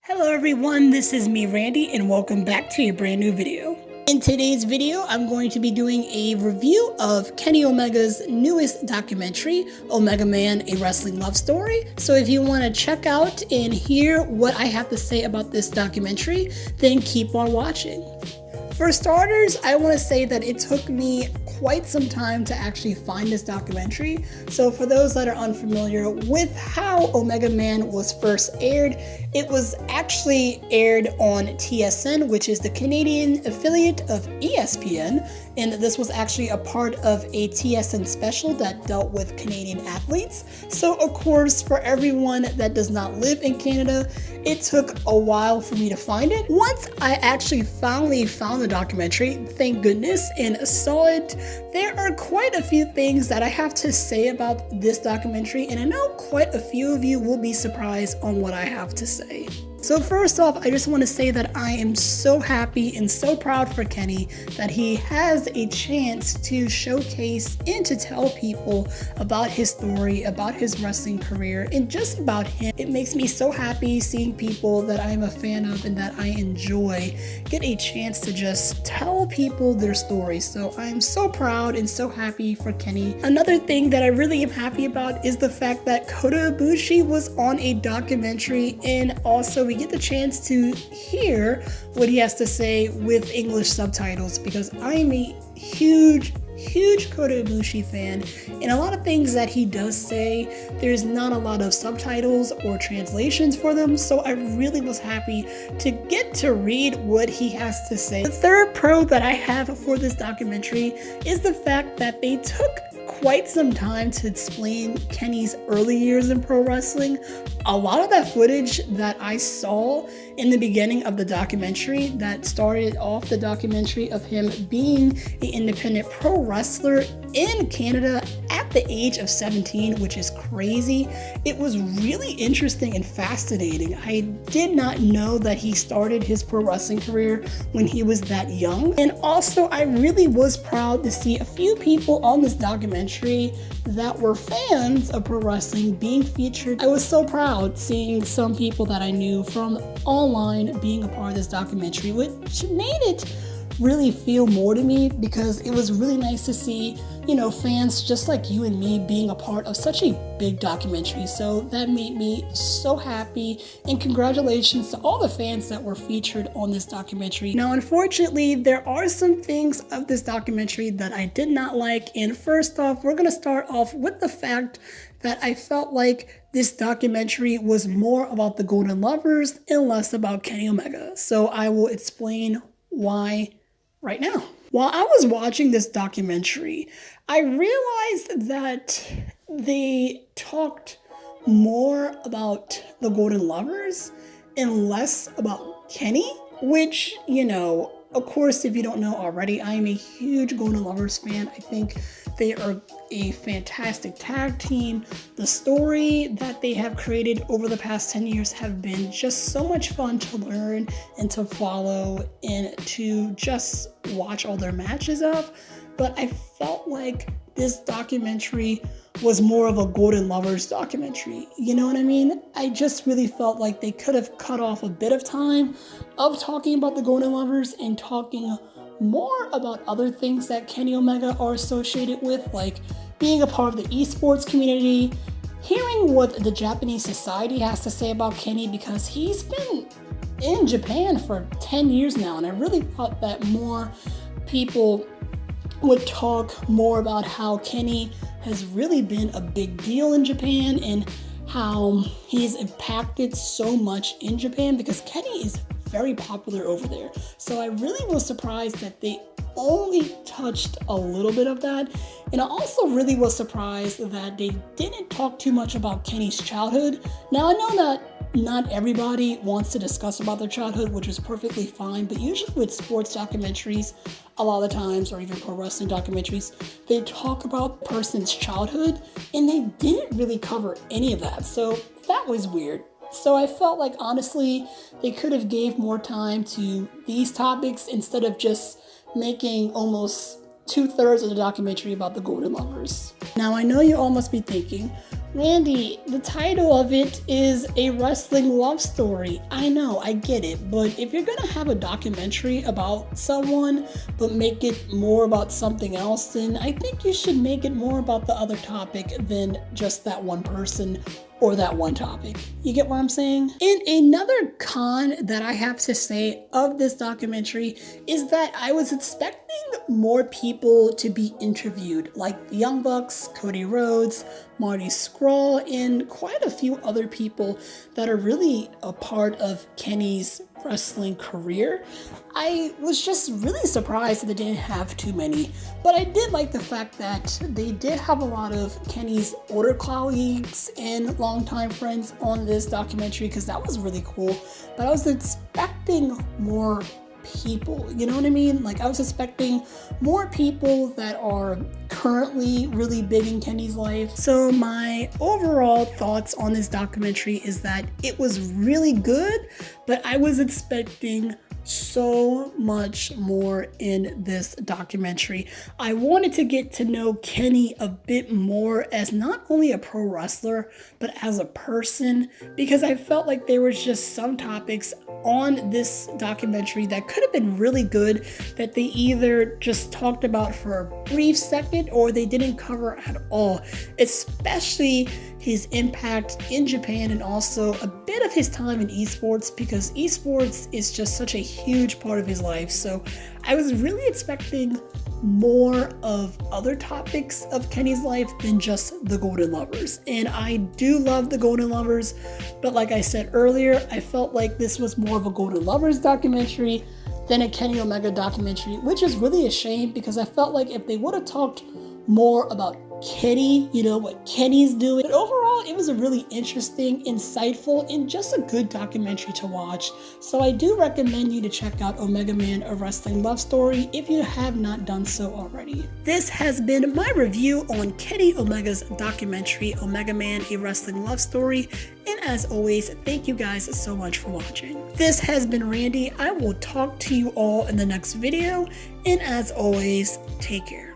Hello everyone, this is me Randy and welcome back to a brand new video. In today's video, I'm going to be doing a review of Kenny Omega's newest documentary, Omegaman, A Wrestling Love Story. So if you want to check out and hear what I have to say about this documentary, then keep on watching. For starters, I want to say that it took me quite some time to actually find this documentary. So for those that are unfamiliar with how Omegaman was first aired, it was actually aired on TSN, which is the Canadian affiliate of ESPN. And this was actually a part of a TSN special that dealt with Canadian athletes. So of course, for everyone that does not live in Canada, it took a while for me to find it. Once I actually finally found the documentary, thank goodness, and saw it, there are quite a few things that I have to say about this documentary, and I know quite a few of you will be surprised on what I have to say. So first off, I just want to say that I am so happy and so proud for Kenny that he has a chance to showcase and to tell people about his story, about his wrestling career, and just about him. It makes me so happy seeing people that I'm a fan of and that I enjoy get a chance to just tell people their stories. So I'm so proud and so happy for Kenny. Another thing that I really am happy about is the fact that Kota Ibushi was on a documentary, and also we get the chance to hear what he has to say with English subtitles, because I'm a huge Kota Ibushi fan, and a lot of things that he does say, there's not a lot of subtitles or translations for them, so I really was happy to get to read what he has to say. The third pro that I have for this documentary is the fact that they took quite some time to explain Kenny's early years in pro wrestling. A lot of that footage that I saw in the beginning of the documentary that started off the documentary of him being an independent pro wrestler in Canada at the age of 17, which is crazy. It was really interesting and fascinating. I did not know that he started his pro wrestling career when he was that young. And also, I really was proud to see a few people on this documentary that were fans of pro wrestling being featured. I was so proud seeing some people that I knew from online being a part of this documentary, which made it really feel more to me, because it was really nice to see, fans just like you and me being a part of such a big documentary. So that made me so happy, and congratulations to all the fans that were featured on this documentary. Now, unfortunately, there are some things of this documentary that I did not like, and first off, we're going to start off with the fact that I felt like this documentary was more about the Golden Lovers and less about Kenny Omega. So I will explain why right now. While I was watching this documentary, I realized that they talked more about the Golden Lovers and less about Kenny, which, of course, if you don't know already, I am a huge Golden Lovers fan. I think they are a fantastic tag team. The story that they have created over the past 10 years have been just so much fun to learn and to follow and to just watch all their matches of. But I felt like this documentary was more of a Golden Lovers documentary. You know what I mean? I just really felt like they could have cut off a bit of time of talking about the Golden Lovers and talking more about other things that Kenny Omega are associated with, like being a part of the esports community, hearing what the Japanese society has to say about Kenny, because he's been in Japan for 10 years now, and I really thought that more people would talk more about how Kenny has really been a big deal in Japan and how he's impacted so much in Japan, because Kenny is very popular over there. So I really was surprised that they only touched a little bit of that. And I also really was surprised that they didn't talk too much about Kenny's childhood. Now, I know that not everybody wants to discuss about their childhood, which is perfectly fine, but usually with sports documentaries, a lot of the times, or even pro wrestling documentaries, they talk about the person's childhood, and they didn't really cover any of that. So that was weird. So I felt like, honestly, they could have gave more time to these topics instead of just making almost 2/3 of the documentary about the Golden Lovers. Now, I know you all must be thinking, Randy, the title of it is A Wrestling Love Story. I know, I get it, but if you're gonna have a documentary about someone, but make it more about something else, then I think you should make it more about the other topic than just that one person or that one topic. You get what I'm saying? And another con that I have to say of this documentary is that I was expecting more people to be interviewed, like the Young Bucks, Cody Rhodes, Marty Scurll, and quite a few other people that are really a part of Kenny's wrestling career. I was just really surprised that they didn't have too many, but I did like the fact that they did have a lot of Kenny's older colleagues and longtime friends on this documentary, because that was really cool. But I was expecting more people, you know what I mean? Like, I was expecting more people that are currently really big in Kenny's life. So my overall thoughts on this documentary is that it was really good, but I was expecting so much more in this documentary. I wanted to get to know Kenny a bit more as not only a pro wrestler, but as a person, because I felt like there was just some topics on this documentary that could have been really good that they either just talked about for a brief second or they didn't cover at all, especially his impact in Japan and also a bit of his time in esports, because esports is just such a huge part of his life. So I was really expecting more of other topics of Kenny's life than just the Golden Lovers. And I do love the Golden Lovers, but like I said earlier, I felt like this was more of a Golden Lovers documentary than a Kenny Omega documentary, which is really a shame, because I felt like if they would have talked more about Kenny, you know, what Kenny's doing. But overall, it was a really interesting, insightful, and just a good documentary to watch. So I do recommend you to check out Omegaman, A Wrestling Love Story if you have not done so already. This has been my review on Kenny Omega's documentary, Omegaman, A Wrestling Love Story. And as always, thank you guys so much for watching. This has been Randy. I will talk to you all in the next video. And as always, take care.